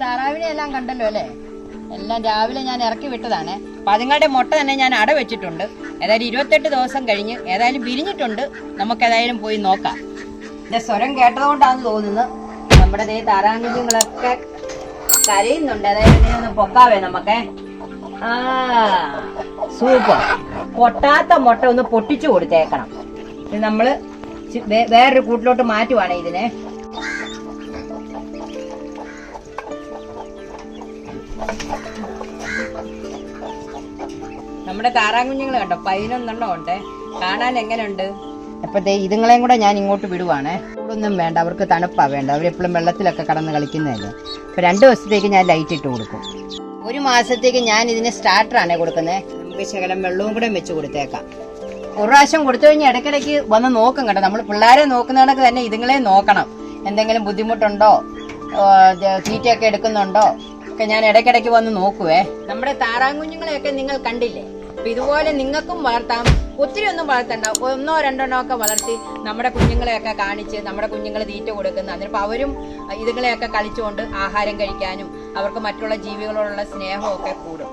താറാവിനെ എല്ലാം കണ്ടല്ലോ അല്ലേ? എല്ലാം രാവിലെ ഞാൻ ഇറക്കി വിട്ടതാണ്. അപ്പൊ അതുങ്ങളുടെ മുട്ട തന്നെ ഞാൻ അട വെച്ചിട്ടുണ്ട്. ഏതായാലും 28 ദിവസം കഴിഞ്ഞ് ഏതായാലും വിരിഞ്ഞിട്ടുണ്ട്. നമുക്ക് ഏതായാലും പോയി നോക്കാം. എന്റെ സ്വരം കേട്ടതുകൊണ്ടാണെന്ന് തോന്നുന്നു നമ്മുടെ താറാകുഞ്ഞുങ്ങളൊക്കെ കരയുന്നുണ്ട്. അതായത് ഇങ്ങനെ ഒന്ന് പൊക്കാവേ നമുക്ക്. സൂപ്പർ. പൊട്ടാത്ത മുട്ട ഒന്ന് പൊട്ടിച്ചു കൊടുത്തേക്കണം. ഇത് നമ്മള് വേറൊരു കൂട്ടിലോട്ട് മാറ്റുവാണ് ഇതിനെ. നമ്മുടെ താറാകുഞ്ഞുങ്ങൾ കണ്ടോ, 11 ഉണ്ട്. കാണാൻ എങ്ങനെയുണ്ട്? അപ്പൊ ഇതുങ്ങളെയും കൂടെ ഞാൻ ഇങ്ങോട്ട് വിടുവാണേ. ഒന്നും വേണ്ട, അവർക്ക് തണുപ്പാ വേണ്ട. അവരെപ്പോഴും വെള്ളത്തിലൊക്കെ കടന്ന് കളിക്കുന്നതല്ലേ. അപ്പൊ 2 ദിവസത്തേക്ക് ഞാൻ ലൈറ്റ് ഇട്ട് കൊടുക്കും. 1 മാസത്തേക്ക് ഞാൻ ഇതിന് സ്റ്റാർട്ടറാണ് കൊടുക്കുന്നത്. നമുക്ക് ശകലം വെള്ളവും കൂടെ വെച്ച് കൊടുത്തേക്കാം. ഒരു പ്രാവശ്യം കൊടുത്തു കഴിഞ്ഞാൽ ഇടയ്ക്കിടയ്ക്ക് വന്ന് നോക്കും കേട്ടോ. നമ്മൾ പിള്ളേരെ നോക്കുന്നതൊക്കെ തന്നെ ഇതുങ്ങളെ നോക്കണം. എന്തെങ്കിലും ബുദ്ധിമുട്ടുണ്ടോ, തീറ്റയൊക്കെ എടുക്കുന്നുണ്ടോ ഒക്കെ ഞാൻ ഇടയ്ക്കിടയ്ക്ക് വന്ന് നോക്കുവേ. നമ്മുടെ താറാകുഞ്ഞുങ്ങളെയൊക്കെ നിങ്ങൾ കണ്ടില്ലേ? അപ്പൊ ഇതുപോലെ നിങ്ങൾക്കും വളർത്താം. ഒത്തിരി ഒന്നും വളർത്തണ്ട, 1 2 ഒക്കെ വളർത്തി നമ്മുടെ കുഞ്ഞുങ്ങളെയൊക്കെ കാണിച്ച് നമ്മുടെ കുഞ്ഞുങ്ങൾ തീറ്റ കൊടുക്കുന്ന. അതിനിപ്പോൾ അവരും ഇതുങ്ങളെയൊക്കെ കളിച്ചുകൊണ്ട് ആഹാരം കഴിക്കാനും അവർക്ക് മറ്റുള്ള ജീവികളോടുള്ള സ്നേഹമൊക്കെ കൂടും.